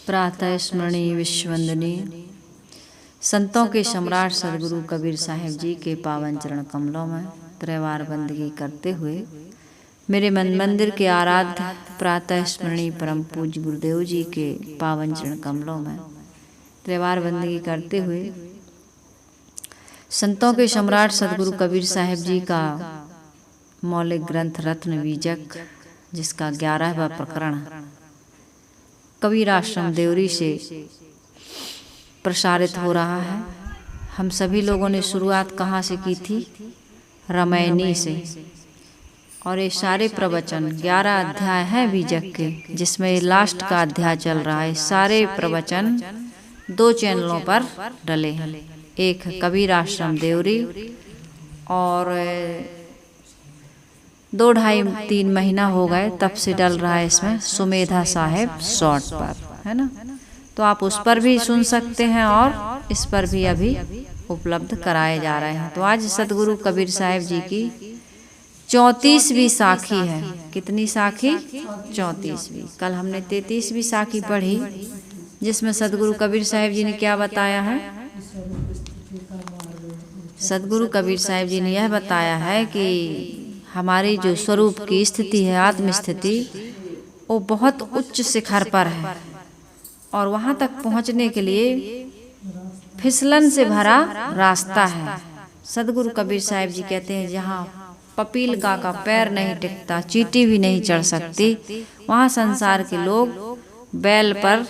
प्रातः स्मरणीय विश्ववंदनीय संतों के सम्राट सदगुरु कबीर साहिब जी के पावन चरण कमलों में त्रैवार बंदगी करते हुए मेरे मन मंदिर के आराध्य प्रातः स्मरणीय परम पूज्य गुरुदेव जी के पावन चरण कमलों में त्रैवार बंदगी करते हुए संतों के सम्राट सदगुरु कबीर साहिब जी का मौलिक ग्रंथ रत्न बीजक जिसका 11वां प्रकरण कबीर आश्रम देवरी से प्रसारित हो रहा है। हम सभी लोगों ने शुरुआत कहाँ से की थी? रामायणी से। और ये सारे प्रवचन 11 अध्याय हैं बीजक के, जिसमें लास्ट का अध्याय चल रहा है। सारे प्रवचन 2 चैनलों पर डले हैं। एक कबीर आश्रम देवरी और 2-2.5-3 महीना हो गए तब से डल रहा है इसमें सुमेधा साहिब शॉर्ट पर, है ना। तो आप उस पर भी सुन सकते हैं और इस पर भी अभी उपलब्ध कराए जा रहे हैं। तो आज सदगुरु कबीर साहिब जी की 34वीं साखी है। कितनी साखी? 34वीं। कल हमने 33वीं साखी पढ़ी, जिसमें सदगुरु कबीर साहिब जी ने क्या बताया है? सदगुरु कबीर साहिब जी ने यह बताया है कि हमारी जो स्वरूप की स्थिति है, आत्म स्थिति, वो बहुत उच्च शिखर पर है और वहाँ तक पहुँचने के लिए फिसलन से भरा रास्ता है। सदगुरु कबीर साहिब जी कहते हैं जहाँ पपीलका का पैर नहीं टिकता, चींटी भी नहीं चढ़ सकती, वहाँ संसार के लोग बैल पर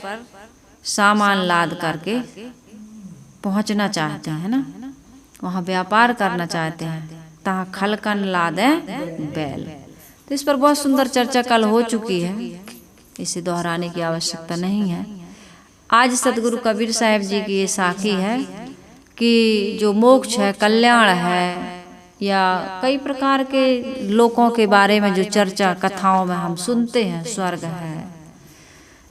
सामान लाद करके पहुँचना चाहते हैं ना। वहाँ व्यापार करना चाहते हैं, तहाँ खलकन लादे बैल। तो इस पर बहुत सुंदर चर्चा कल हो चुकी है, इसे दोहराने की आवश्यकता नहीं है। आज सदगुरु कबीर साहिब जी की ये साखी है कि जो मोक्ष है, कल्याण है, या कई प्रकार के लोकों के बारे में जो चर्चा कथाओं में हम सुनते हैं, स्वर्ग है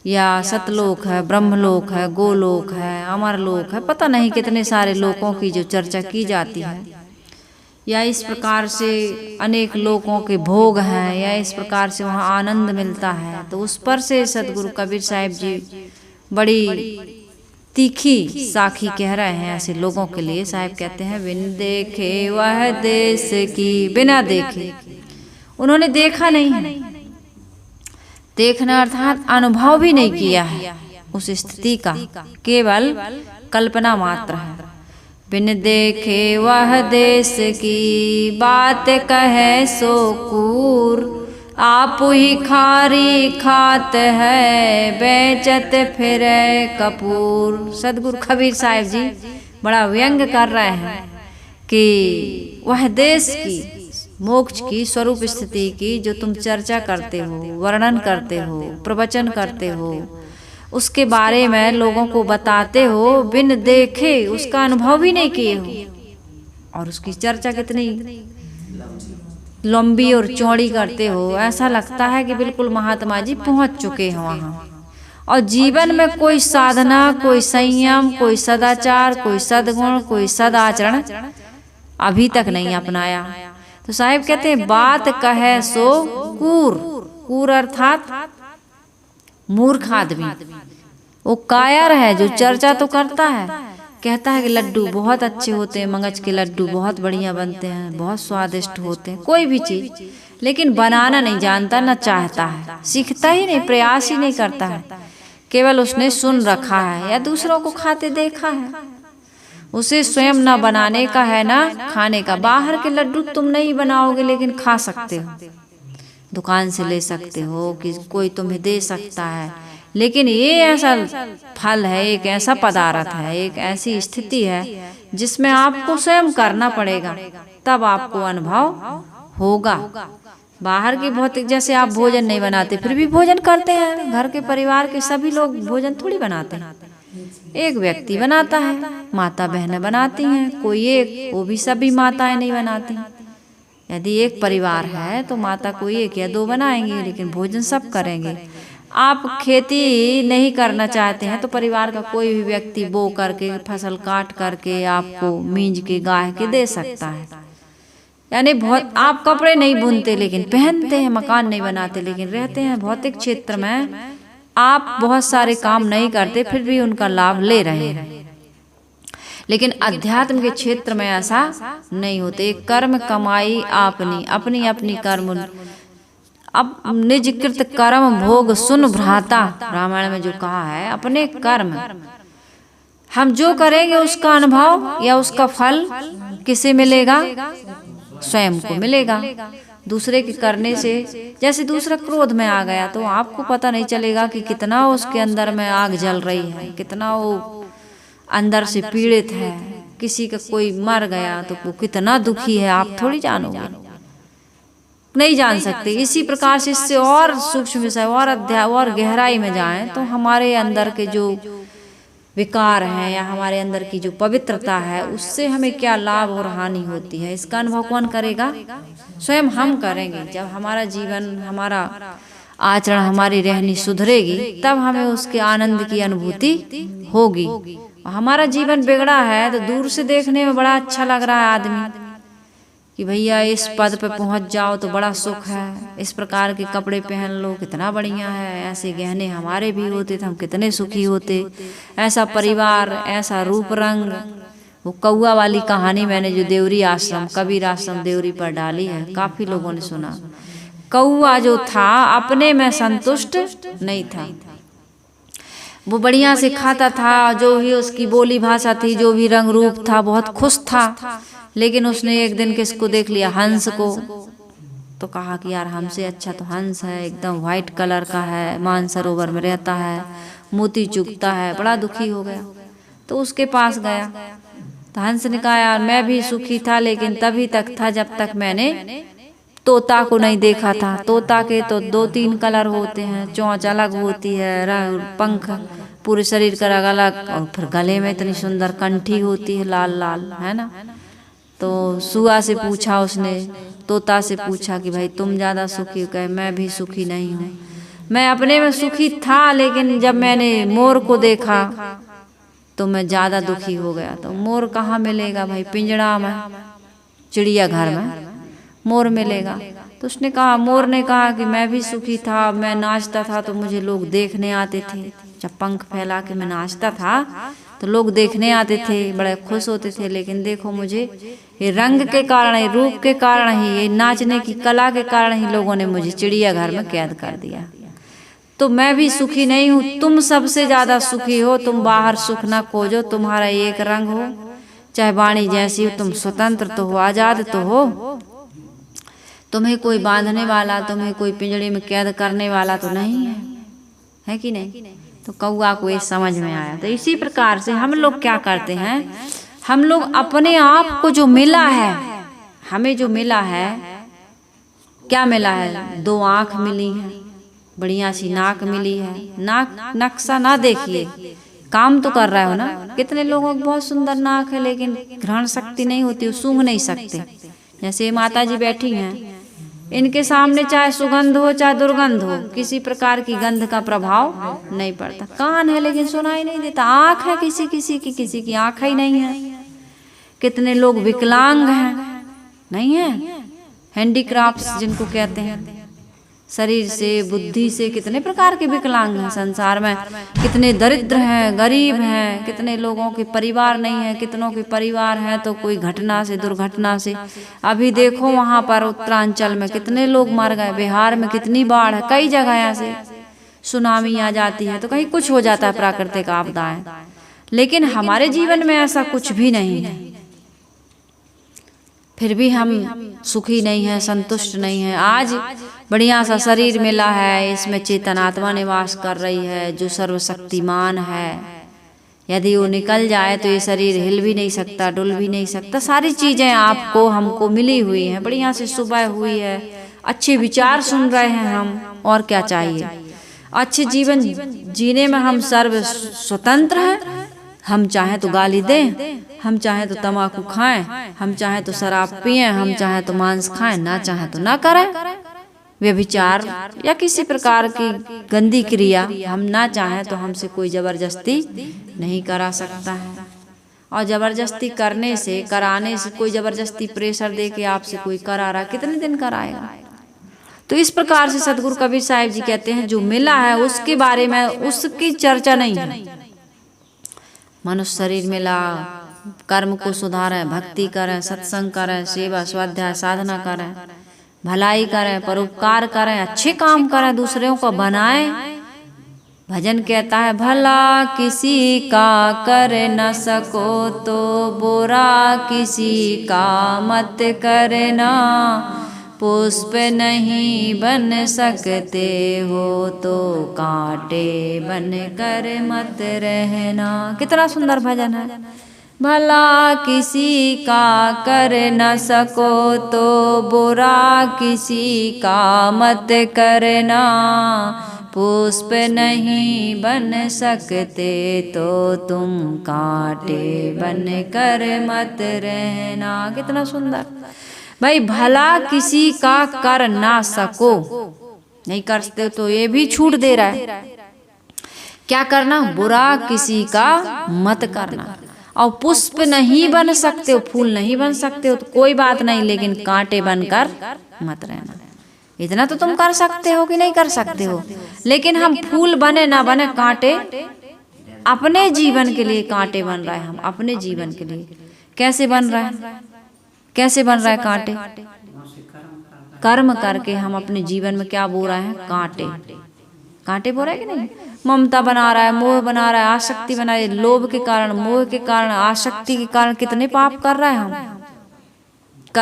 या सतलोक है, ब्रह्मलोक है, गोलोक है, अमरलोक है, पता नहीं कितने सारे लोकों की जो चर्चा की जाती है, या इस प्रकार से अनेक लोगों के भोग हैं, या इस प्रकार से वहाँ आनंद मिलता है। तो उस पर से सदगुरु कबीर साहिब जी बड़ी तीखी साखी कह रहे हैं ऐसे लोगों के लिए। साहिब कहते हैं, बिन देखे वह देश की, बिना देखे, उन्होंने देखा नहीं है, देखना अर्थात अनुभव भी नहीं किया है उस स्थिति का, केवल कल्पना मात्र है। बिन देखे वह देश की, बात कहे सो कूर, आप ही खारी खात है, बेचत फिरे कपूर। सदगुरु कबीर साहिब जी बड़ा व्यंग कर रहे हैं कि वह देश की, मोक्ष की, स्वरूप स्थिति की जो तुम चर्चा करते हो, वर्णन करते हो, प्रवचन करते हो, उसके बारे में लोगों को बताते हो, बिन देखे उसका अनुभव भी नहीं किए हो, और उसकी चर्चा कितनी लंबी और चौड़ी करते हो। ऐसा लगता है कि बिल्कुल महात्मा जी पहुंच चुके हैं वहाँ, और जीवन में कोई साधना, कोई संयम, कोई सदाचार, कोई सद्गुण, कोई सदाचरण अभी तक नहीं अपनाया। तो साहिब कहते हैं, बात कहे सो कूर, कूर अर्थात मूर्ख आदमी। वो कायर है जो चर्चा तो करता है, कहता है कि लड्डू बहुत अच्छे होते हैं, मगज के लड्डू बहुत बढ़िया बनते हैं, बहुत स्वादिष्ट होते हैं, कोई भी चीज, लेकिन बनाना नहीं जानता, न चाहता है, सीखता ही नहीं, प्रयास ही नहीं करता है, केवल उसने सुन रखा है या दूसरों को खाते देखा है। उसे स्वयं न बनाने का है न खाने का। बाहर के लड्डू तुम नहीं बनाओगे, लेकिन खा सकते हो, दुकान से ले सकते हो, कि कोई तुम्हें दे सकता है, लेकिन ये ऐसा फल है, एक ऐसा पदार्थ है, एक ऐसी स्थिति है जिसमें आपको स्वयं करना पड़ेगा, तब आपको अनुभव होगा। बाहर के भौतिक, जैसे आप भोजन नहीं बनाते फिर भी भोजन करते हैं, घर के परिवार के सभी लोग भोजन थोड़ी बनाते हैं, एक व्यक्ति बनाता है, माता बहनें बनाती हैं, कोई एक, वो भी सभी माताएं नहीं बनाती। यदि एक परिवार है तो माता कोई 1 या 2 बनाएंगी, लेकिन भोजन सब करेंगे। आप खेती नहीं करना चाहते हैं तो परिवार का कोई भी व्यक्ति बो करके, फसल काट करके आपको मींज के गाह के दे सकता है। यानी बहुत, आप कपड़े नहीं बुनते लेकिन पहनते हैं, मकान नहीं बनाते लेकिन रहते हैं, भौतिक क्षेत्र में आप बहुत सारे काम नहीं करते फिर भी उनका लाभ ले रहे हैं। लेकिन अध्यात्म के क्षेत्र में ऐसा नहीं होते। कर्म कमाई आपनी, अपनी अपनी कर्म, अब निज कृत कर्म भोग सुन भ्राता, रामायण में जो कहा है, अपने कर्म हम जो करेंगे उसका अनुभव या उसका फल किसे मिलेगा? स्वयं को मिलेगा। दूसरे के करने से, जैसे दूसरा क्रोध में आ गया तो आपको पता नहीं चलेगा कि कितना उसके अंदर में आग जल रही है, कितना वो अंदर से पीड़ित है। किसी का कोई मर गया तो वो कितना दुखी है, आप थोड़ी जानोगे, नहीं जान सकते। इसी प्रकार से इससे और सूक्ष्म विषय और अध्याय और गहराई में जाएं तो हमारे अंदर के जो विकार हैं या हमारे अंदर की जो पवित्रता है उससे हमें क्या लाभ और हानि होती है, इसका अनुभव कौन करेगा? स्वयं हम करेंगे। जब हमारा जीवन, हमारा आचरण, हमारी रहनी सुधरेगी तब हमें उसके आनंद की अनुभूति होगी। हमारा जीवन बिगड़ा है तो दूर से देखने में बड़ा अच्छा लग रहा है आदमी कि भैया इस पद पे पहुंच जाओ तो बड़ा सुख है, इस प्रकार के कपड़े पहन लो कितना बढ़िया है, ऐसे गहने हमारे भी होते तो हम कितने सुखी होते, ऐसा परिवार, ऐसा रूप रंग। वो कौआ वाली कहानी मैंने जो देवरी आश्रम, कबीर आश्रम देवरी पर डाली है, काफी लोगों ने सुना। कौआ जो था अपने में संतुष्ट नहीं था, वो बढ़िया से खाता था, जो भी उसकी बोली भाषा थी, जो भी रंग रूप था, बहुत खुश था। लेकिन उसने एक दिन किसको देख लिया? हंस को। तो कहा कि यार हमसे अच्छा तो हंस है, एकदम व्हाइट कलर का है, मानसरोवर में रहता है, मोती चुगता है। बड़ा दुखी हो गया तो उसके पास गया। तो हंस ने कहा यार मैं भी सुखी था लेकिन तभी तक था जब तक मैंने तोता को नहीं देखा था। तोता के तो 2-3 कलर होते हैं, चोंच अलग होती है, पंख पूरे शरीर का रंग अलग, और फिर गले में इतनी सुंदर कंठी होती है लाल लाल, है ना। तो सुआ से पूछा उसने, तोता से पूछा कि भाई तुम ज्यादा सुखी हो? कहे मैं भी सुखी नहीं हूँ, मैं अपने में सुखी था लेकिन जब मैंने मोर को देखा तो मैं ज्यादा दुखी हो गया। तो मोर कहाँ मिलेगा भाई? पिंजड़ा में, चिड़ियाघर में मोर मिलेगा। तो उसने कहा, मोर ने कहा कि मैं भी सुखी था, मैं नाचता था तो मुझे लोग देखने आते थे, जब पंख फैला के मैं नाचता था तो लोग देखने आते थे, बड़े खुश होते थे। लेकिन देखो मुझे ये रंग के कारण, ये रूप के कारण ही, ये नाचने की कला के कारण ही लोगों ने मुझे चिड़ियाघर में कैद कर दिया। तो मैं भी सुखी नहीं हूँ, तुम सबसे ज्यादा सुखी हो, तुम बाहर सुख ना खोजो, तुम्हारा एक रंग हो, चाहे वाणी जैसी हो, तुम स्वतंत्र तो हो, आजाद तो हो, तुम्हें कोई बांधने वाला, तुम्हें कोई पिंजड़े में कैद करने वाला तो नहीं है कि नहीं। तो कौआ को ये समझ में आया। तो इसी प्रकार से हम लोग क्या करते हैं, हम लोग अपने आप को जो मिला है, हमें जो मिला है, क्या मिला है? 2 आँख मिली है, बढ़िया सी नाक मिली है। नाक नक्शा ना देखिए, काम तो कर रहे हो ना। कितने लोगों की बहुत सुंदर नाक है लेकिन घ्राण शक्ति नहीं होती, वो सूंघ नहीं सकते। जैसे माता जी बैठी हैं, इनके सामने चाहे सुगंध हो चाहे दुर्गंध हो, किसी प्रकार की गंध का प्रभाव नहीं पड़ता। कान है लेकिन सुनाई नहीं देता। आँख है किसी किसी की आँख ही नहीं है। कितने लोग विकलांग हैं, नहीं है, हैंडीक्राफ्ट्स जिनको कहते हैं, शरीर से, बुद्धि से कितने प्रकार के विकलांग हैं संसार में। कितने दरिद्र हैं, गरीब हैं, कितने लोगों के परिवार नहीं है, कितनों के परिवार हैं तो कोई घटना से, दुर्घटना से। अभी देखो वहाँ पर उत्तरांचल में कितने लोग मर गए, बिहार में कितनी बाढ़ है, कई जगह ऐसे सुनामी आ जाती है, तो कहीं कुछ हो जाता है, प्राकृतिक आपदाएं। लेकिन हमारे जीवन में ऐसा कुछ भी नहीं है, फिर भी हम सुखी नहीं हैं, संतुष्ट नहीं हैं। आज बढ़िया सा शरीर मिला है, इसमें चेतन आत्मा निवास कर रही है जो सर्वशक्तिमान है। यदि वो निकल जाए तो ये शरीर हिल भी नहीं सकता, डुल भी नहीं सकता। सारी चीजें आपको हमको मिली हुई हैं, बढ़िया से सुबह हुई है, अच्छे विचार सुन रहे हैं हम, और क्या चाहिए। अच्छे जीवन जीने में हम सर्व स्वतंत्र हैं। हम चाहें तो गाली दें, हम चाहें तो तम्बाकू खाएं, हम चाहें तो शराब पिएं, हम चाहें तो मांस खाएं, ना चाहें तो ना करें। व्यभिचार या किसी प्रकार की गंदी क्रिया हम ना चाहें तो हमसे कोई जबरदस्ती नहीं करा सकता है। और जबरदस्ती करने से, कराने से, कोई जबरदस्ती प्रेशर दे के आपसे कोई करा रहा, कितने दिन कराएगा। तो इस प्रकार से सदगुरु कबीर साहिब जी कहते हैं जो मिला है उसके बारे में उसकी चर्चा नहीं है। मनुष्य शरीर मिला, कर्म को सुधारें, भक्ति करें, सत्संग करें, सेवा स्वाध्याय साधना करें, भलाई करें, परोपकार करें, अच्छे काम करें, दूसरों को बनाएं। भजन कहता है भला किसी का कर न सको तो बुरा किसी का मत करना, पुष्प नहीं बन सकते हो तो कांटे बन कर मत रहना। कितना सुंदर भजन है। भला किसी का कर न सको तो बुरा किसी का मत करना, पुष्प नहीं बन सकते तो तुम कांटे बन कर मत रहना। कितना सुंदर भाई, भला किसी का कर ना सको, नहीं करते तो ये भी छूट दे रहा है। क्या करना? बुरा किसी का मत करना। और पुष्प नहीं बन सकते हो, फूल नहीं बन सकते हो तो कोई बात नहीं, लेकिन कांटे बनकर मत रहना। इतना तो तुम कर सकते हो कि नहीं कर सकते हो। लेकिन हम फूल बने ना बने, कांटे अपने जीवन के लिए कांटे बन रहा है। हम अपने जीवन के लिए कैसे बन रहा है? कैसे बन रहा है कांटे? कर्म करके हम अपने जीवन में क्या बो रहे हैं? कांटे। कांटे बो रहा है कि नहीं? ममता बना रहा है, मोह बना रहा है, आसक्ति बना रहा है। लोभ के कारण, मोह के कारण, आसक्ति के कारण कितने पाप कर रहे हैं हम।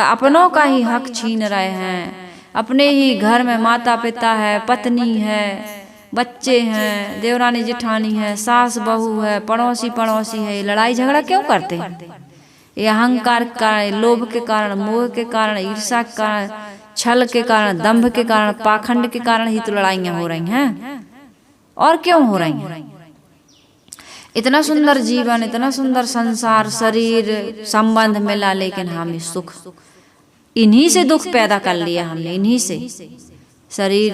अपनों का ही हक छीन रहे हैं। अपने ही घर में माता पिता है, पत्नी है, बच्चे हैं, देवरानी जेठानी है, सास बहू है, पड़ोसी है। ये लड़ाई झगड़ा क्यों करते हैं? ये अहंकार के कारण, लोभ के कारण, मोह के कारण, ईर्ष्या के कारण, छल के कारण, दंभ के कारण, पाखंड के कारण ही तो लड़ाइयाँ हो रही हैं। और क्यों हो रही हैं? इतना सुंदर जीवन, इतना सुंदर संसार, शरीर, संबंध मिला, लेकिन हम सुख, इन्हीं से दुख पैदा कर लिया हमने। इन्हीं से शरीर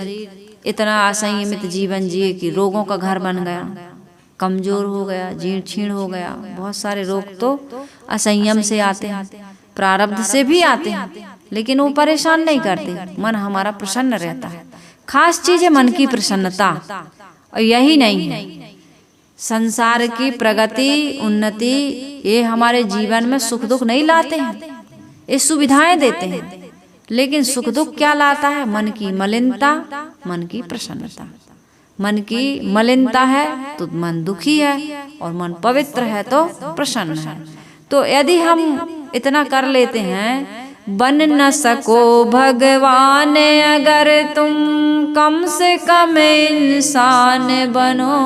इतना असंयमित जीवन जिए कि रोगों का घर बन गया, कमजोर हो गया, जीर्ण छीण हो गया। बहुत सारे रोग तो असंयम से आते हैं, प्रारब्ध से भी आते हैं, लेकिन वो परेशान नहीं करते। मन हमारा प्रसन्न रहता है। खास चीज है मन की प्रसन्नता। और यही नहीं है, संसार की प्रगति, उन्नति, ये हमारे जीवन में सुख दुख नहीं लाते हैं। ये सुविधाएं देते हैं, लेकिन सुख दुख क्या लाता है? मन की मलिनता, मन की प्रसन्नता। मन की मलिनता है तो मन दुखी है, और मन पवित्र है तो प्रसन्न है। तो यदि हम इतना कर लेते हैं, बन न सको भगवान अगर तुम कम से कम इंसान बनो,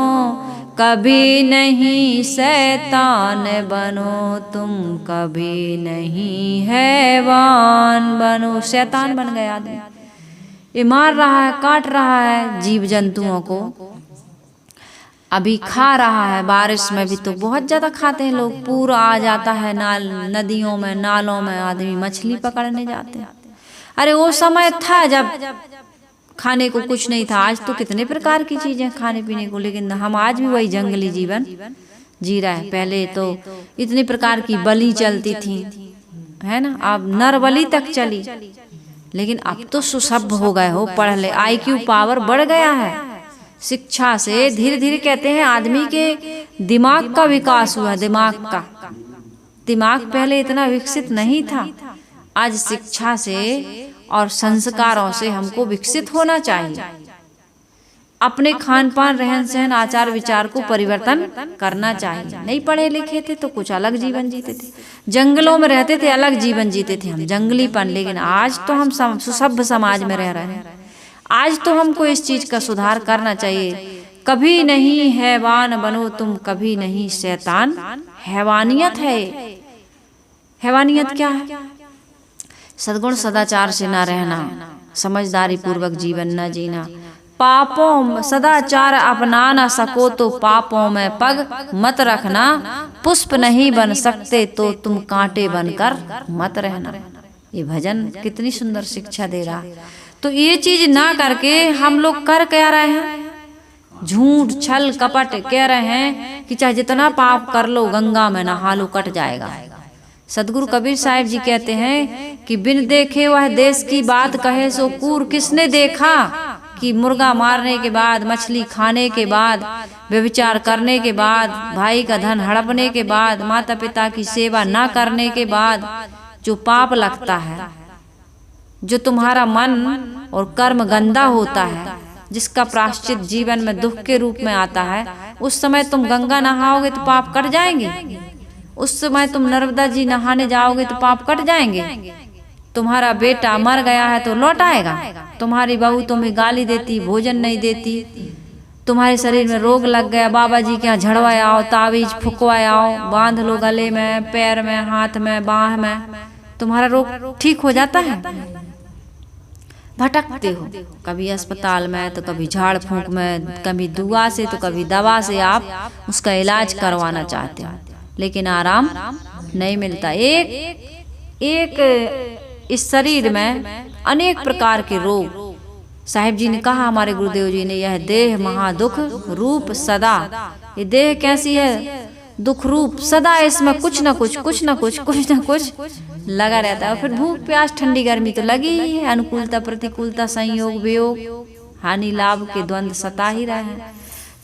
कभी नहीं शैतान बनो तुम, कभी नहीं हैवान बनो। शैतान बन गया आदमी, ये मार रहा है, काट रहा है जीव जंतुओं को, अभी खा रहा है। बारिश में भी तो बहुत ज्यादा खाते हैं लोग, पूरा आ जाता है नदियों में, नालों में, आदमी मछली पकड़ने जाते हैं। अरे वो समय था जब खाने को कुछ नहीं था। आज तो कितने प्रकार की चीजें खाने पीने को, लेकिन हम आज भी वही जंगली जीवन जी रहा है। पहले तो इतनी प्रकार की बलि चलती थी, है ना, अब नर बलि तक चली, लेकिन अब तो सुसभ्य हो गए हो, पढ़ ले, IQ पावर बढ़ गया है। शिक्षा से धीरे धीरे कहते हैं आदमी के दिमाग का विकास हुआ। दिमाग पहले इतना विकसित नहीं था। आज शिक्षा से और संस्कारों से हमको विकसित होना चाहिए। अपने खान पान, रहन सहन, आचार विचार को परिवर्तन करना चाहिए। नहीं पढ़े लिखे थे तो कुछ अलग जीवन जीते थे, जंगलों में रहते थे, अलग जीवन जीते थे हम, जंगलीपन। लेकिन आज तो हम सुसभ्य समाज में रह रहे हैं। आज तो हमको इस चीज का सुधार करना चाहिए। कभी नहीं हैवान बनो तुम, कभी नहीं शैतान। हैवानियत है। हैवानियत क्या है? सद्गुण सदाचार से ना रहना, समझदारी पूर्वक जीवन न जीना, पापों सदाचार अपना न सको तो पापों में पग मत रखना, पुष्प नहीं बन सकते तो तुम कांटे बनकर मत रहना। ये भजन कितनी सुंदर शिक्षा दे रहा। तो ये चीज ना करके हम लोग कर क्या रहे हैं? झूठ, छल, कपट कह रहे हैं कि चाहे जितना पाप कर लो, गंगा में नहा लो, कट जाएगा। सदगुरु कबीर साहिब जी कहते हैं कि बिन देखे वह देश की बात कहे सो कूर किसने देखा, कि मुर्गा मारने के बाद, मछली खाने के बाद, व्यभिचार करने के बाद, भाई का धन हड़पने के बाद, माता पिता की सेवा ना करने के बाद जो पाप लगता है, जो तुम्हारा मन और कर्म गंदा होता है, जिसका प्रायश्चित जीवन में दुख के रूप में आता है, उस समय तुम गंगा नहाओगे तो पाप कट जाएंगे। उस समय तुम नर्मदा जी नहाने जाओगे तो पाप कट जाएंगे। तुम्हारा बेटा मर गया है तो लौट आएगा। तुम्हारी बहू तुम्हें गाली देती, भोजन नहीं देती, तुम्हारे शरीर में रोग लग गया, बाबा जी के यहाँ झड़वाए आओ, ताबीज फुकवाए आओ, बांध लो गले में, पैर में, हाथ में, बाह में, तुम्हारा रोग ठीक हो जाता है। भटकते हो कभी अस्पताल में तो कभी झाड़ फूंक में, कभी दुआ से तो कभी दवा से आप उसका इलाज करवाना चाहते हो, लेकिन आराम नहीं मिलता। एक इस शरीर में अनेक प्रकार के रोग, साहिब जी ने कहा, हमारे गुरुदेव जी ने, यह देह महादुख रूप सदा। ये देह कैसी है? दुख रूप, सदा इसमें कुछ न कुछ लगा रहता है। फिर भूख प्यास ठंडी गर्मी तो लगी ही है, अनुकूलता प्रतिकूलता संयोग वियोग हानि लाभ के द्वंद्व सता ही रहे हैं।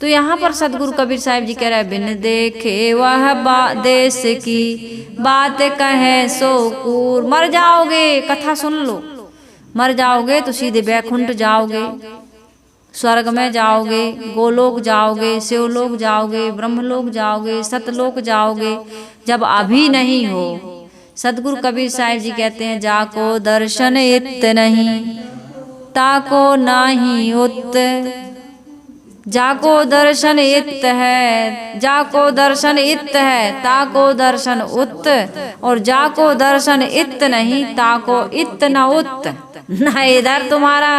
तो यहाँ पर सदगुरु कबीर साहिब जी कह रहे हैं, बिन देखे वह देश की बात कहे सो कूर। मर जाओगे, कथा सुन लो, मर जाओगे तो सीधे बैकुंठ जाओगे, स्वर्ग में जाओगे, गोलोक जाओगे, शिवलोक जाओगे, ब्रह्मलोक जाओगे, सतलोक जाओगे, जब अभी नहीं हो। सदगुरु कबीर साहिब जी कहते हैं, जाको दर्शन इत नहीं ताको नाही उत। जाको दर्शन इत है, जाको दर्शन इत है ताको दर्शन उत, और जाको दर्शन इत नहीं ताको इत न उत। न इधर तुम्हारा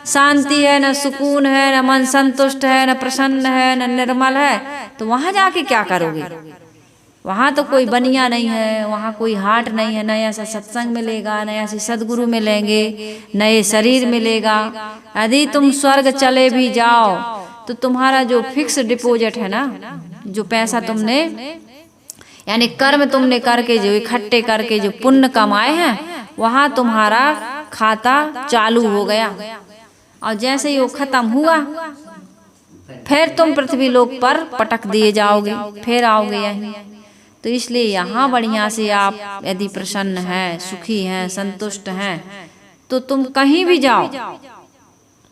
शांति है, न सुकून है, न मन संतुष्ट है, न प्रसन्न है, न निर्मल है, तो वहां जाके क्या करोगे? वहां तो कोई बनिया नहीं है, वहां कोई हाट नहीं है, नया सा सत्संग मिलेगा, नया सी सदगुरु मिलेंगे, नए शरीर मिलेगा। यदि तुम स्वर्ग चले भी जाओ तो तुम्हारा जो फिक्स डिपॉजिट है ना, जो पैसा तुमने यानी कर्म तुमने करके जो इकट्ठे करके जो पुण्य कमाए हैं, वहां तुम्हारा खाता चालू हो गया, और जैसे ही वो खत्म हुआ फिर तुम पृथ्वी लोक पर पटक दिए जाओगे, फिर आओगे यहीं। तो इसलिए यहाँ बढ़िया से आप यदि प्रसन्न हैं, सुखी हैं, संतुष्ट हैं, तो तुम कहीं भी जाओ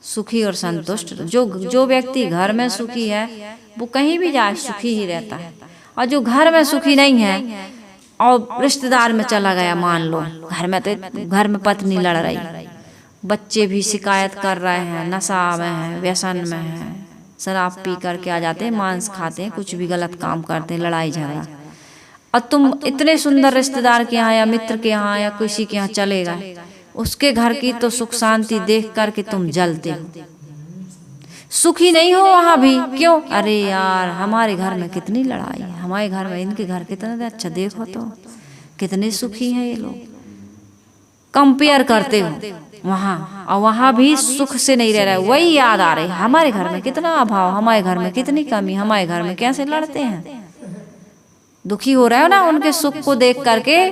सुखी और संतुष्ट। जो व्यक्ति घर में सुखी है वो कहीं भी जाए सुखी ही रहता है, और जो घर में सुखी नहीं है और रिश्तेदार में चला गया, मान लो घर में पत्नी लड़ रही, बच्चे भी शिकायत कर रहे हैं, नशा में है, व्यसन में है, शराब पी करके आ जाते हैं, मांस खाते हैं, कुछ भी गलत काम करते हैं, लड़ाई झगड़ा, और तुम इतने सुंदर रिश्तेदार के यहाँ या मित्र के यहाँ या किसी के यहाँ चले गए, उसके घर की तो सुख शांति देख करके तुम जलते हो, सुखी नहीं हो वहां भी। क्यों? अरे यार हमारे घर में कितनी लड़ाई है, हमारे घर में इनके घर कितना अच्छा, देखो तो कितने सुखी हैं ये लोग। कंपेयर करते हो वहां, और वहां भी सुख से नहीं रह रहा है, वही याद आ रही, हमारे घर में कितना अभाव, हमारे घर में कितनी कमी, हमारे घर में कैसे लड़ते हैं। दुखी हो रहे हो ना उनके सुख को देख करके,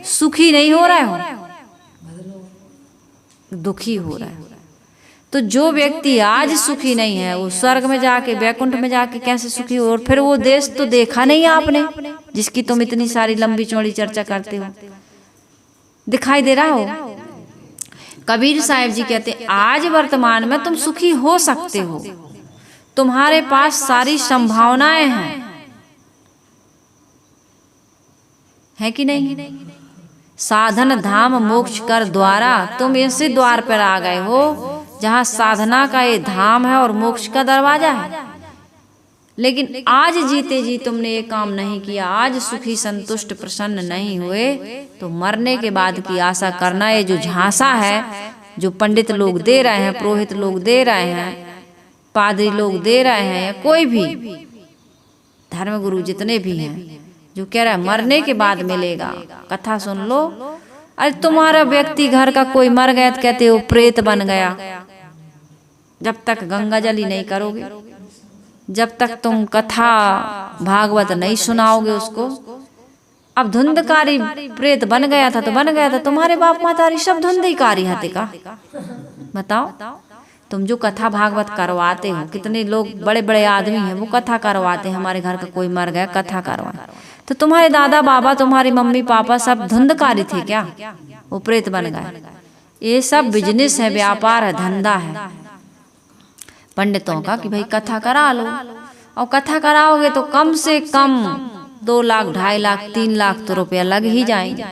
सुखी नहीं हो रहे हो, दुखी हो रहा है। तो जो व्यक्ति आज सुखी नहीं है वो स्वर्ग में जाके, बैकुंठ में जाके कैसे सुखी हो? और फिर वो देश तो देखा नहीं आपने जिसकी तुम इतनी सारी लंबी चौड़ी चर्चा करते हो, दिखाई दे रहा हो? कबीर साहिब जी कहते आज वर्तमान में तुम सुखी हो सकते हो, तुम्हारे पास सारी संभावनाएं है कि नहीं? साधन धाम मोक्ष कर द्वारा, तुम इसी द्वार पर आ गए हो जहाँ साधना का ये धाम है और मोक्ष का दरवाजा है। लेकिन आज जीते जी तुमने ये काम नहीं किया, आज सुखी संतुष्ट प्रसन्न नहीं हुए, तो मरने के बाद की आशा करना, ये जो झांसा है जो पंडित लोग दे रहे हैं, पुरोहित लोग दे रहे हैं, पादरी लोग दे रहे हैं, या कोई भी धर्मगुरु जितने भी हैं, जो कह रहा है मरने के बाद मिलेगा, कथा सुन लो। अरे तुम्हारा व्यक्ति घर का कोई मर गया तो कहते हो प्रेत बन गया। जब तक गंगा जल ही नहीं करोगे, जब तक तुम कथा भागवत नहीं सुनाओगे उसको, अब धुंधकारी प्रेत बन गया था तो बन गया था, तुम्हारे बाप मातारी सब धुंधकारी हते का। बताओ, तुम जो कथा भागवत करवाते हो, कितने लोग बड़े बड़े आदमी हैं वो कथा करवाते हैं, हमारे घर का कोई मर गया कथा करवाए, तो तुम्हारे दादा बाबा तुम्हारी मम्मी पापा सब धुंधकारी थे क्या? वो प्रेत बन गए। ये सब बिजनेस है, व्यापार है, धंधा है पंडितों का कि भाई कथा करा लो, और कथा कराओगे तो कम से कम 2 लाख 2.5 लाख 3 लाख तो रुपया लग ही जाएंगे।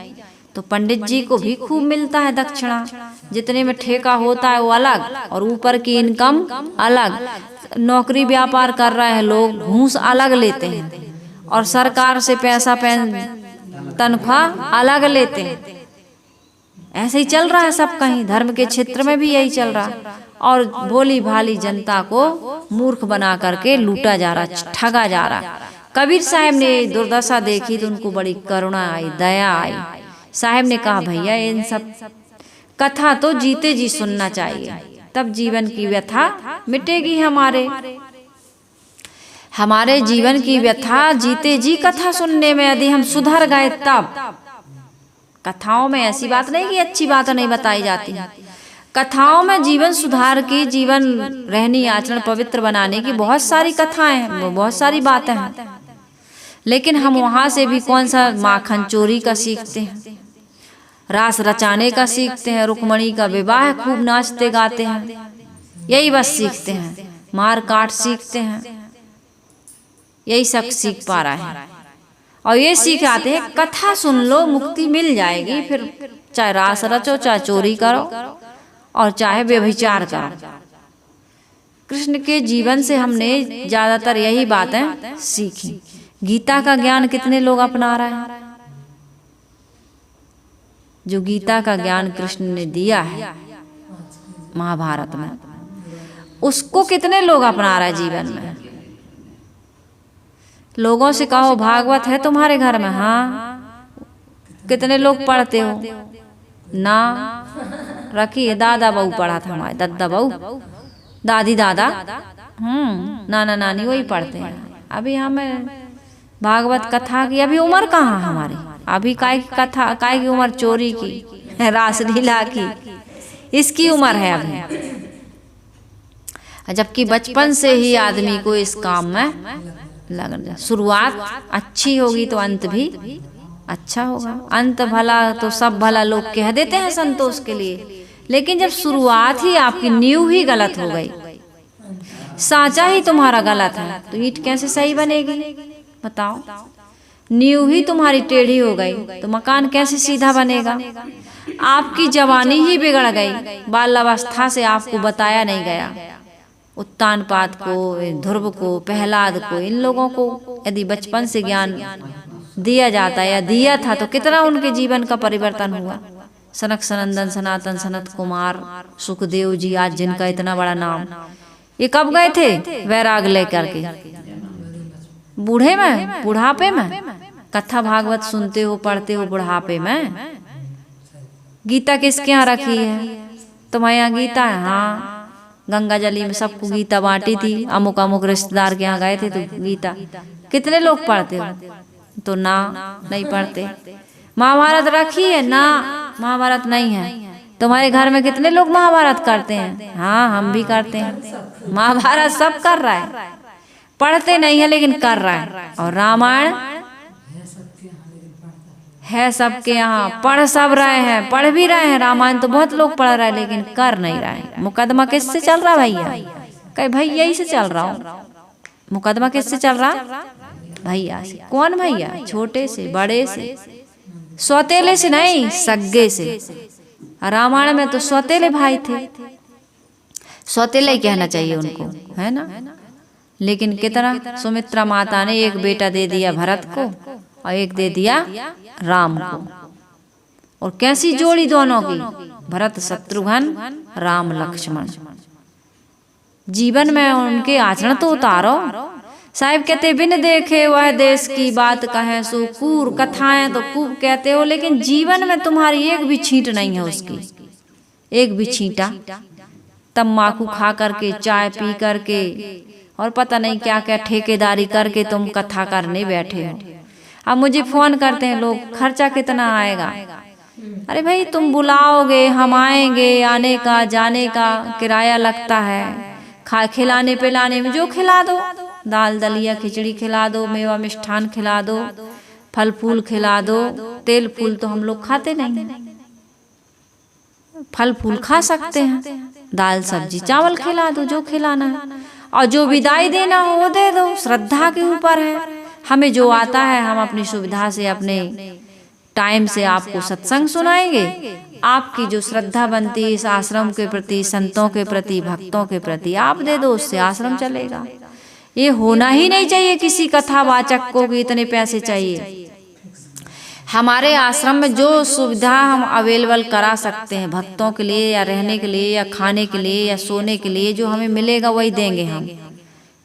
तो पंडित जी को भी खूब मिलता है दक्षिणा, जितने में ठेका होता है वो अलग, और ऊपर की इनकम अलग। नौकरी व्यापार कर रहे हैं लोग, घूस अलग लेते हैं, और सरकार से पैसा तनख्वाह अलग लेते हैं। ऐसे ही चल रहा है सब कहीं, धर्म के क्षेत्र में भी यही चल रहा है, और भोली भाली जनता को मूर्ख बना करके लूटा जा रहा, ठगा जा रहा। कबीर साहब ने दुर्दशा देखी तो उनको बड़ी करुणा आई, दया आई। साहब ने कहा भैया इन सब कथा तो जीते जी सुनना चाहिए, तब जीवन की व्यथा मिटेगी। हमारे जीवन की व्यथा जीते जी कथा सुनने में यदि हम सुधर गए तब। कथाओं में ऐसी बात नहीं कि अच्छी बात नहीं बताई जाती है, कथाओं में जीवन सुधार की, जीवन रहनी आचरण पवित्र बनाने की बहुत सारी कथाएं हैं, बहुत सारी बातें हैं। लेकिन हम वहां से भी कौन सा माखन चोरी का सीखते हैं, रास रचाने का सीखते हैं, रुक्मणी का विवाह खूब नाचते गाते हैं, यही बस सीखते हैं, मार काट सीखते हैं, यही सब सीख पा रहा है। और ये सीख आते हैं कथा सुन लो मुक्ति मिल जाएगी, फिर चाहे रास रचो, चाहे चोरी करो, और चाहे व्यभिचार करो। कृष्ण के जीवन से हमने ज्यादातर यही बातें सीखी। गीता का ज्ञान कितने लोग अपना रहे हैं? जो गीता का ज्ञान कृष्ण ने दिया है महाभारत में, उसको कितने लोग अपना रहे हैं जीवन में? लोगों से कहो भागवत है तुम्हारे घर में? हाँ। कितने लोग पढ़ते हो? ना रखिए, दादा बहू पढ़ा था हमारे, दादा बहू, दादी दादा, नाना नानी वही पढ़ते हैं। अभी हमें भागवत कथा की अभी उम्र कहाँ हमारी? अभी काय की कथा, काय की उम्र चोरी की, रासलीला की, इसकी उम्र है अभी। जबकि बचपन से ही आदमी को इस काम में लगन जाए। शुरुआत अच्छी होगी तो अंत भी अच्छा होगा। अंत भला तो सब भला लोग कह देते हैं संतोष के लिए, लेकिन जब शुरुआत ही आपकी नींव ही गलत हो गई, साचा ही तुम्हारा गलत है, तो ईंट कैसे सही बनेगी? बताओ। नींव ही तुम्हारी टेढ़ी हो गई तो मकान कैसे सीधा बनेगा? आपकी जवानी ही बिगड़ गई, बाल अवस्था से आपको बताया नहीं गया। उत्तानपाद को, ध्रुव को, प्रहलाद को, इन लोगों को यदि बचपन से ज्ञान दिया जाता या दिया था तो कितना उनके जीवन का परिवर्तन हुआ। सनक सनंदन सनातन सनत कुमार सुखदेव जी, आज जिनका इतना बड़ा नाम, ये कब गए थे वैराग लेकर के? बूढ़े में, बुढ़ापे में। कथा भागवत सुनते हो, पढ़ते हो बुढ़ापे में। गीता किसके यहाँ रखी है? तुम्हारे यहाँ गीता है? हाँ, गंगा जली में सबको गीता बांटी थी, अमुक अमुक रिश्तेदार के यहाँ गए थे तो गीता। कितने लोग पढ़ते हो? तो ना, नहीं पढ़ते। महाभारत रखी है? ना, महाभारत नहीं है। तुम्हारे घर में कितने लोग महाभारत करते हैं? हाँ, हम भी करते हैं। महाभारत सब कर रहा है, पढ़ते नहीं है लेकिन कर रहा है। और रामायण है सबके यहाँ, पढ़ सब रहे हैं, पढ़ भी रहे हैं। रामायण तो बहुत लोग पढ़ रहे हैं लेकिन कर नहीं रहे हैं। मुकदमा किससे चल रहा भैया? कहीं भाई यही से चल रहा हूँ। मुकदमा किससे चल रहा? भैया से। कौन भैया? छोटे से, बड़े से, सौतेले से नहीं, सग्गे से। रामायण में तो सौतेले भाई थे, सौतेले ही कहना चाहिए उनको, है ना। लेकिन कितना, सुमित्रा माता ने एक बेटा दे दिया भरत को और एक दे दिया राम को। और कैसी जोड़ी दोनों की, भरत शत्रुघ्न, राम लक्ष्मण। जीवन में उनके आचरण तो उतारो। साहिब कहते बिन देखे वह देश की बात कहें सो कूर। कथाएं तो खूब कहते हो लेकिन जीवन में तुम्हारी एक भी छींट नहीं है उसकी, एक भी छींटा। तम्बाकू खा करके, चाय पी करके और पता नहीं क्या क्या ठेकेदारी करके तुम कथा करने बैठे हो। अब मुझे फोन करते हैं लोग, खर्चा कितना आएगा? अरे भाई तुम बुलाओगे, हम आएंगे, आने का जाने का किराया लगता है, खिलाने पिलाने में जो खिला दो, दाल दलिया खिचड़ी खिला दो, मेवा मिष्ठान खिला दो, फल फूल खिला दो। तेल फूल तो हम लोग खाते नहीं, फल फूल खा सकते हैं, दाल सब्जी चावल खिला दो, जो खिलाना है। और जो विदाई देना हो वो दे दो, श्रद्धा के ऊपर है। हमें जो आता है हम अपनी सुविधा से अपने टाइम से आपको सत्संग सुनाएंगे। आपकी जो श्रद्धा बनती है इस आश्रम के प्रति, संतों के प्रति, भक्तों के प्रति, आप दे दो, उससे आश्रम चलेगा। ये होना ही नहीं चाहिए किसी कथावाचक को कि इतने पैसे चाहिए। हमारे आश्रम में जो सुविधा हम अवेलेबल करा सकते हैं भक्तों के लिए, या रहने के लिए, या खाने के लिए, या सोने के लिए, जो हमें मिलेगा वही देंगे हम।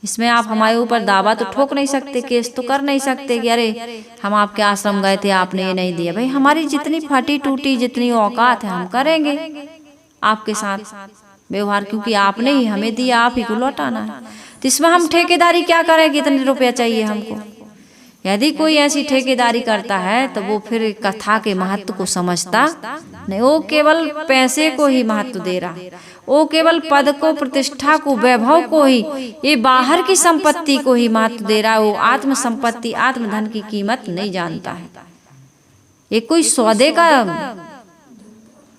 इसमें आप हमारे ऊपर दावा तो ठोक नहीं सकते, केस तो कर नहीं सकते कि अरे हम आपके आश्रम गए थे आपने ये नहीं दिया। भाई हमारी जितनी फटी टूटी जितनी औकात है हम करेंगे आपके साथ व्यवहार, क्योंकि आपने ही हमें दिया, आप ही को लौटाना है। तो इसमें हम ठेकेदारी क्या करेंगे? इतने रुपया चाहिए हमको। यदि कोई ऐसी ठेकेदारी करता है तो वो फिर कथा के महत्व को समझता नहीं, वो केवल पैसे को ही महत्व दे रहा, वो केवल पद को, प्रतिष्ठा को, वैभव को ही, ये बाहर की संपत्ति को ही महत्व दे रहा है। वो आत्म संपत्ति, आत्मधन की कीमत नहीं जानता है। ये कोई सौदे का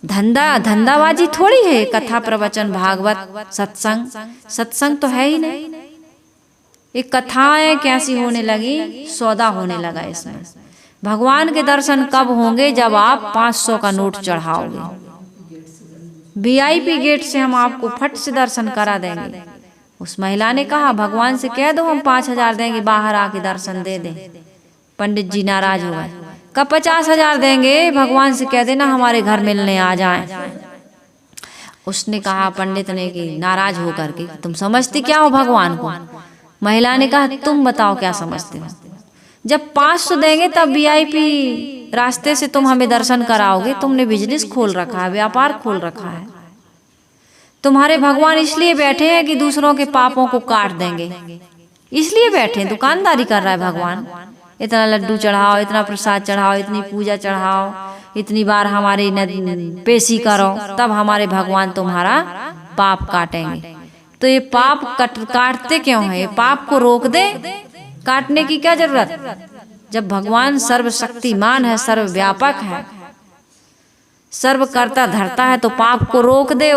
धंधाबाजी थोड़ी है। कथा प्रवचन भागवत सत्संग तो है ही नहीं। ये कथाएं कैसी होने लगी, सौदा होने लगा इसमें। भगवान के दर्शन कब होंगे? जब आप 500 का नोट चढ़ाओगे। VIP गेट से हम आपको फट से दर्शन करा देंगे। उस महिला ने कहा भगवान से कह दो हम 5000 देंगे, बाहर आके दर्शन दे दें। पंडित जी नाराज हो गए, कब 50,000 देंगे? भगवान से कह देना हमारे घर मिलने आ जाएं। उसने कहा पंडित ने कि नाराज होकर के, तुम समझती क्या हो भगवान को? महिला ने कहा तुम बताओ क्या समझते हो? जब 500 देंगे तब VIP रास्ते से तुम हमें दर्शन कराओगे। तुमने बिजनेस खोल रखा है, व्यापार खोल रखा है। तुम्हारे भगवान इसलिए बैठे हैं कि दूसरों के पापों को काट देंगे, इसलिए बैठे हैं। दुकानदारी कर रहा है भगवान। इतना लड्डू चढ़ाओ, इतना प्रसाद चढ़ाओ, इतनी पूजा चढ़ाओ, इतनी बार हमारी पेशी करो, तब हमारे भगवान तुम्हारा पाप काटेंगे। तो ये पाप काटते क्यों है? ये पाप को रोक दे, काटने की क्या जरूरत? जब भगवान सर्वशक्तिमान है, सर्वव्यापक है, सर्व करता धरता है, तो पाप को रोक दे।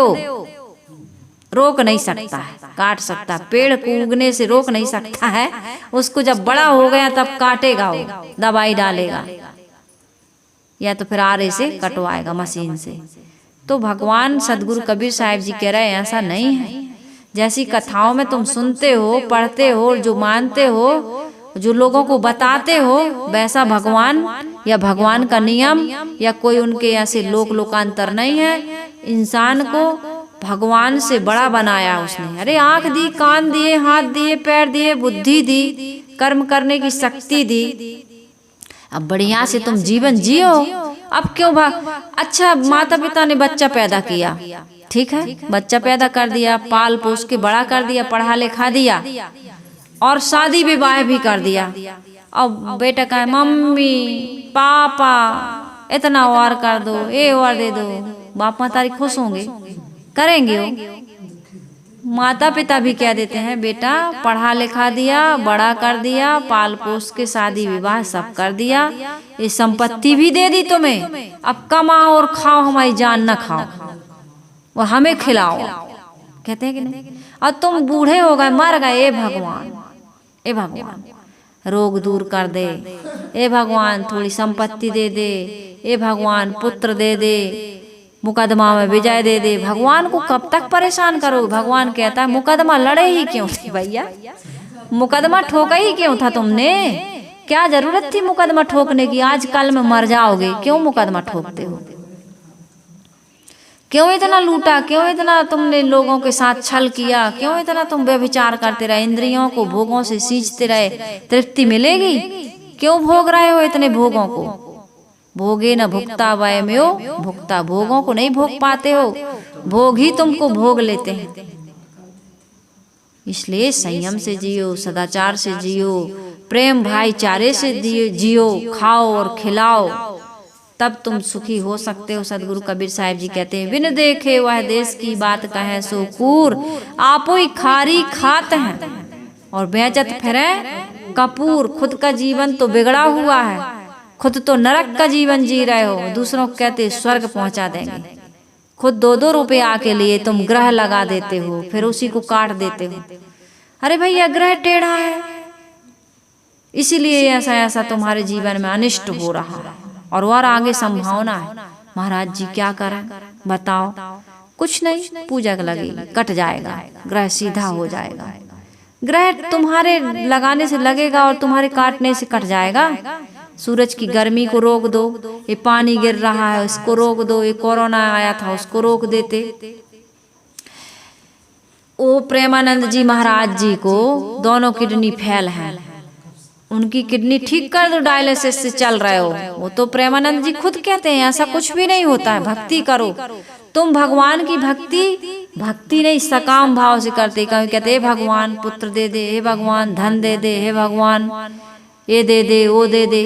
रोक नहीं सकता है, काट सकता। पेड़ को उगने से रोक नहीं सकता है, उसको जब बड़ा हो गया तब काटेगा, वो दवाई डालेगा या तो फिर आरे से कटवाएगा मशीन से। तो भगवान सदगुरु कबीर साहिब जी कह रहे हैं ऐसा नहीं है। जैसी कथाओं में तुम सुनते हो, पढ़ते हो, जो मानते हो, जो लोगों को बताते हो, वैसा भगवान या भगवान का नियम या कोई उनके ऐसे लोकांतर नहीं है। इंसान को भगवान से बड़ा बनाया उसने। अरे आंख दी, कान दिए, हाथ दिए, पैर दिए, बुद्धि दी, कर्म करने की शक्ति दी। अब बढ़िया से तुम जीवन जियो। अब क्यों अच्छा माता पिता ने बच्चा पैदा किया, ठीक है, बच्चा पैदा कर दिया, पाल पोस के बड़ा कर दिया, पढ़ा लिखा दिया और शादी विवाह भी कर दिया। अब बेटा कहे मम्मी पापा इतना और कर दो, ये और दे दो, बाप माता खुश होंगे? करेंगे वो? माता पिता भी कह देते हैं बेटा पढ़ा लिखा दिया, बड़ा कर दिया, पाल पोस के शादी विवाह सब कर दिया, ये संपत्ति भी दे दी तुम्हें, अब कमाओ और खाओ, हमारी जान न खाओ, वो हमें खिलाओ। कहते हैं कि नहीं? और तुम बूढ़े हो गए, मर गए, ए भगवान, ए भगवान रोग दूर कर दे, ए भगवान थोड़ी संपत्ति दे दे, ए भगवान पुत्र दे दे, मुकदमा में विजय दे दे। भगवान को कब तक परेशान करोगे? भगवान कहता है मुकदमा लड़े ही क्यों थे भैया? मुकदमा ठोका ही क्यों था तुमने? क्या जरूरत थी मुकदमा ठोकने की? आज कल में मर जाओगे, क्यों मुकदमा ठोकते हो? क्यों इतना लूटा? क्यों इतना तुमने लोगों के साथ छल किया? क्यों इतना तुम व्यभिचार करते रहे, इंद्रियों को भोगों से सींचते रहे? तृप्ति मिलेगी? क्यों भोग रहे हो इतने भोगों को? भोगे न भुक्ता वयम्यो भुक्ता, भोगों को नहीं भोग पाते हो, भोग ही तुमको भोग लेते हैं। इसलिए संयम से जियो, सदाचार से जियो, प्रेम भाईचारे से जियो, खाओ और खिलाओ, तब तुम सुखी हो सकते हो। सदगुरु कबीर साहिब जी कहते हैं, बिन देखे वह देश की बात कहे सो कूर, आपो ही खारी खात हैं और बेचत फिरे कपूर। खुद का जीवन तो बिगड़ा हुआ है, खुद तो नरक का जीवन जी रहे हो, दूसरों को कहते स्वर्ग पहुंचा देंगे। खुद 2-2 रुपया के लिए तुम ग्रह लगा देते हो, फिर उसी को काट देते हो। अरे भैया ग्रह टेढ़ा है, इसीलिए ऐसा ऐसा तुम्हारे जीवन में अनिष्ट हो रहा है और आगे संभावना है। महाराज जी क्या करें बताओ? कुछ नहीं, पूजा लगेगी, कट जाएगा, ग्रह सीधा हो जाएगा। ग्रह तुम्हारे लगाने से लगेगा और तुम्हारे काटने से कट जाएगा। सूरज की गर्मी को रोक दो, ये पानी गिर रहा है इसको रोक दो, ये कोरोना आया था उसको रोक देते। ओ प्रेमानंद जी महाराज जी को दोनों किडनी फेल हैं, उनकी किडनी ठीक कर दो, डायलिसिस से चल रहे हो। वो तो प्रेमानंद जी खुद कहते हैं ऐसा कुछ भी नहीं होता है, भक्ति करो। तुम भगवान की भक्ति नहीं सकाम भाव से करते। कभी कहते हे भगवान पुत्र दे दे, हे भगवान धन दे दे, हे भगवान ये दे दे वो दे दे।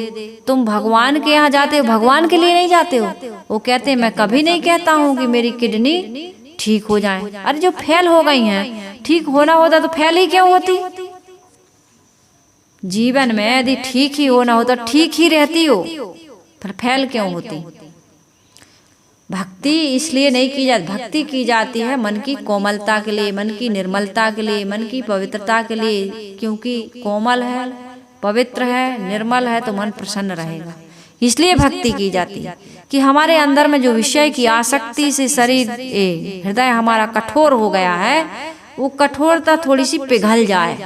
तुम भगवान के यहाँ जाते हो, भगवान के लिए नहीं जाते हो। वो कहते हैं मैं कभी नहीं कहता हूँ कि मेरी किडनी ठीक हो जाए। अरे जो फेल हो गई हैं, ठीक होना होता तो फेल ही क्यों होती? जीवन में यदि ठीक ही होना होता ठीक ही रहती हो, फिर फेल क्यों होती? भक्ति इसलिए नहीं की जाती, भक्ति की जाती है मन की कोमलता के लिए, मन की निर्मलता के लिए, मन की पवित्रता के लिए। क्योंकि कोमल है, पवित्र है, निर्मल है तो मन प्रसन्न रहेगा। इसलिए भक्ति की जाती है कि हमारे अंदर में जो विषय की आसक्ति से शरीर हृदय हमारा कठोर हो गया है, वो कठोरता थोड़ी सी पिघल जाए,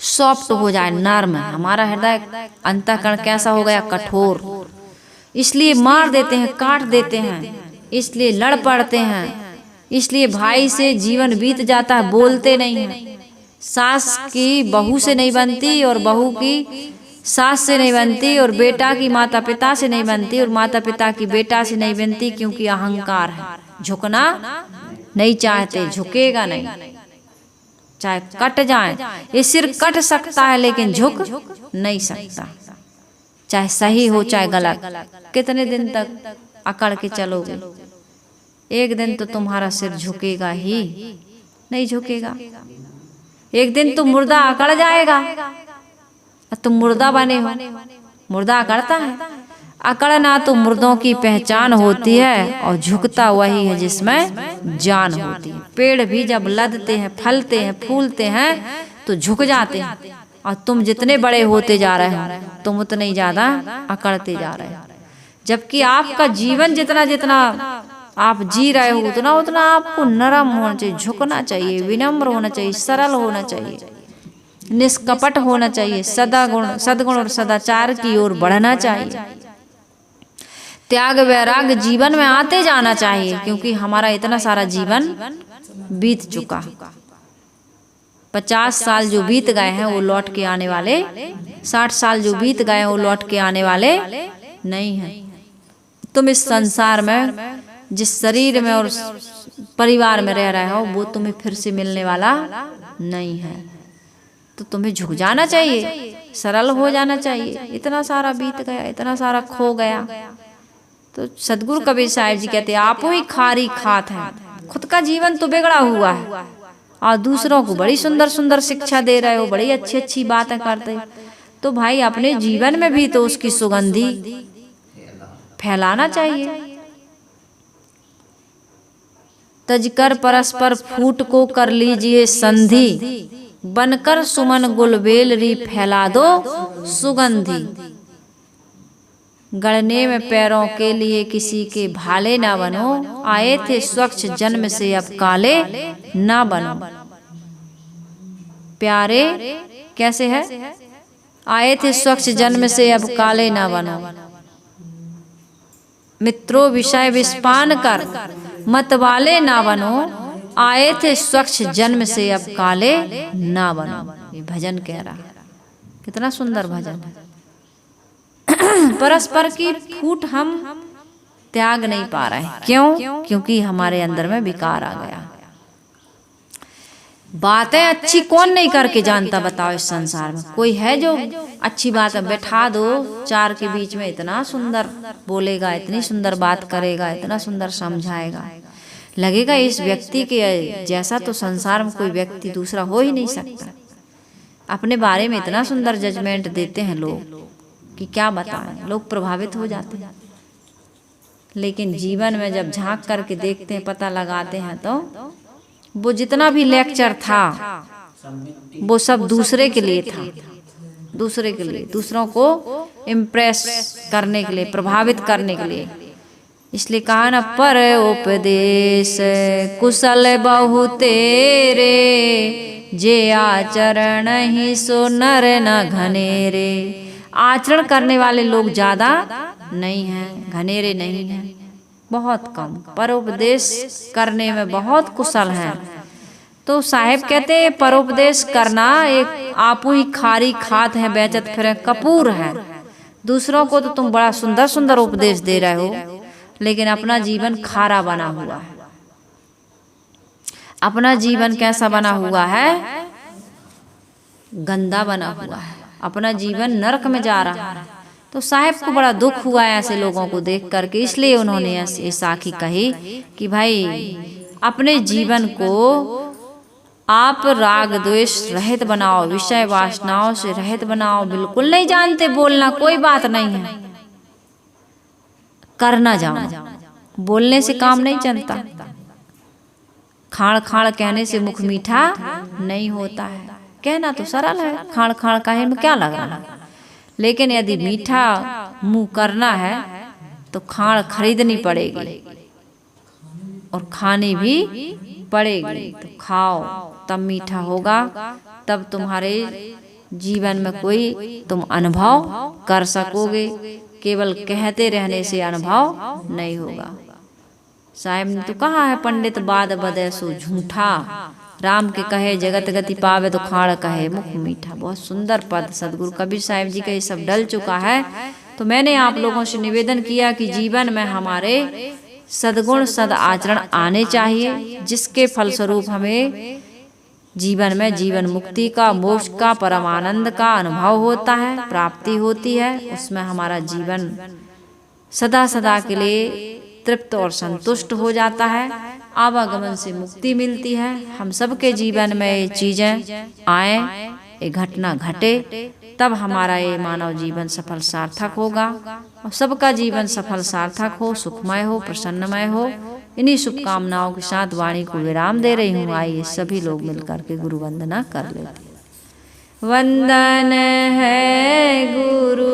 सॉफ्ट हो जाए, नर्म। हमारा हृदय अंतःकरण कैसा हो गया? कठोर। इसलिए मार देते हैं, काट देते हैं, इसलिए लड़ पड़ते हैं, इसलिए भाई से जीवन बीत जाता है, बोलते नहीं हैं। सास की बहू से नहीं बनती और बहू की सास से नहीं बनती और बेटा की माता पिता से नहीं बनती और माता पिता की बेटा से नहीं बनती, क्योंकि अहंकार है। झुकना नहीं चाहते, झुकेगा नहीं, चाहे कट जाए। ये सिर कट सकता है लेकिन झुक नहीं सकता, चाहे सही हो चाहे गलत। कितने दिन तक अकड़ के चलोगे? एक दिन तो तुम्हारा सिर झुकेगा ही, नहीं झुकेगा। एक दिन तो मुर्दा अकड़ जाएगा, तुम मुर्दा बने हो। मुर्दा अकड़ता है, अकड़ना तो मुर्दों की पहचान होती है और झुकता वही है जिसमें जान होती है। पेड़ भी जब लदते हैं, फलते हैं, फूलते हैं तो झुक जाते हैं, और तुम जितने बड़े होते जा रहे हो तुम उतने ही ज्यादा अकड़ते जा रहे हो। जबकि आपका जीवन जितना जितना आप जी रहे हो उतना उतना आपको नरम होना चाहिए, झुकना चाहिए, विनम्र होना चाहिए, सरल होना चाहिए, निष्कपट होना चाहिए, सद्गुण और सदाचार की ओर बढ़ना चाहिए। त्याग वैराग्य जीवन में आते जाना चाहिए, क्योंकि हमारा इतना सारा जीवन बीत चुका। 50 साल जो बीत गए हैं वो लौट के आने वाले, 60 साल जो बीत गए हैं वो लौट के आने वाले नहीं हैं। तुम इस संसार में जिस शरीर में और परिवार में रह रहे हो वो तुम्हें फिर से मिलने वाला नहीं है। तो तुम्हें झुक जाना चाहिए, सरल हो जाना चाहिए। इतना सारा बीत गया, इतना सारा खो गया। तो सदगुरु कबीर साहिब जी कहते हैं आप ही खारी खात हैं। खुद का जीवन तो बिगड़ा हुआ है और दूसरों को बड़ी सुंदर सुंदर शिक्षा दे रहे हो, बड़ी अच्छी अच्छी बातें करते, तो भाई अपने जीवन में भी तो उसकी सुगंधी फैलाना चाहिए। तजकर परस्पर फूट को कर लीजिए संधि, बनकर सुमन गुलबेलरी फैला दो सुगंधी। गड़ने में पैरों के लिए किसी के भाले ना बनो, आए थे स्वच्छ जन्म से अब काले ना बनो। प्यारे कैसे है? आए थे स्वच्छ जन्म से अब काले ना बनो। मित्रों विषय विस्पान कर मत वाले ना बनो, आए थे स्वच्छ जन्म से अब काले ना बनो। ये भजन कह रहा है, कितना सुंदर भजन है। परस्पर की फूट हम त्याग नहीं पा रहे हैं। क्यों? क्योंकि हमारे अंदर में विकार आ गया। बातें अच्छी कौन नहीं करके जानता बताओ। इस संसार में कोई है जो अच्छी बात बैठा दो चार के बीच में, इतना सुंदर बोलेगा, इतनी सुंदर बात करेगा, इतना सुंदर समझाएगा, लगेगा इस व्यक्ति के जैसा तो संसार में कोई व्यक्ति दूसरा हो ही नहीं सकता। अपने बारे में इतना सुंदर जजमेंट देते हैं लोग कि क्या बताएं, लोग प्रभावित हो जाते हैं। लेकिन जीवन में जब झांक करके देखते हैं, पता लगाते हैं, तो वो जितना भी लेक्चर था वो सब दूसरे के लिए था, दूसरे के लिए, दूसरों को इम्प्रेस करने के लिए, प्रभावित करने के लिए। इसलिए कहा ना, पर उपदेश कुशल बहु तेरे, जे आचरण ही सो नर न घनेरे। आचरण करने वाले लोग ज्यादा नहीं हैं, घनेरे नहीं हैं, बहुत कम, परोपदेश करने में बहुत कुशल हैं। तो साहेब कहते हैं परोपदेश करना एक आपू ही खारी खात है, बेचत फिरे कपूर है। दूसरों को तो तुम बड़ा सुंदर सुंदर उपदेश दे रहे हो, लेकिन अपना जीवन खारा बना हुआ है। अपना जीवन कैसा बना हुआ है? गंदा बना हुआ है, अपना जीवन नरक में जा रहा है। तो साहेब को बड़ा दुख हुआ ऐसे लोगों को देख करके, इसलिए उन्होंने ये साखी कही कि भाई अपने जीवन को आप राग द्वेष रहित बनाओ, विषय वासनाओं से रहित बनाओ। बिल्कुल नहीं जानते बोलना, कोई बात नहीं है, करना जाओ। बोलने से काम नहीं चलता, खाड़ खाड़ कहने से मुख मीठा नहीं होता है। कहना तो सरल है, खाड़ खाड़ कहे में क्या लगा, लेकिन यदि मीठा मुंह करना है तो खाड़ खरीदनी पड़ेगी और खानी भी पड़ेगी। तो खाओ तब मीठा होगा, तब तुम्हारे जीवन में कोई तुम अनुभव कर सकोगे। केवल कहते रहने से अनुभव नहीं होगा। साहेब ने तो कहा है, पंडित बाद बदे सो झूठा, राम के कहे जगत गति पावे तो खाड़ कहे मुख मीठा। बहुत सुंदर पद सदगुरु कबीर साहिब जी का ये सब डल चुका है। तो मैंने आप लोगों से निवेदन किया कि जीवन में हमारे सद्गुण सद आचरण आने चाहिए, जिसके फलस्वरूप हमें जीवन में जीवन मुक्ति का, मोक्ष का, परमानंद का अनुभव होता है, प्राप्ति होती है। उसमें हमारा जीवन सदा सदा के लिए तृप्त और संतुष्ट हो जाता है, आवागमन से मुक्ति मिलती है। हम सबके जीवन में ये चीजें आए, ये घटना घटे, तब हमारा ये मानव जीवन सफल सार्थक होगा और सबका जीवन सफल सार्थक हो, सुखमय हो, प्रसन्नमय हो। इन्हीं शुभकामनाओं के साथ वाणी को विराम दे रही हूँ। आइए सभी लोग मिलकर के गुरु वंदना कर लेते। वंदन है गुरु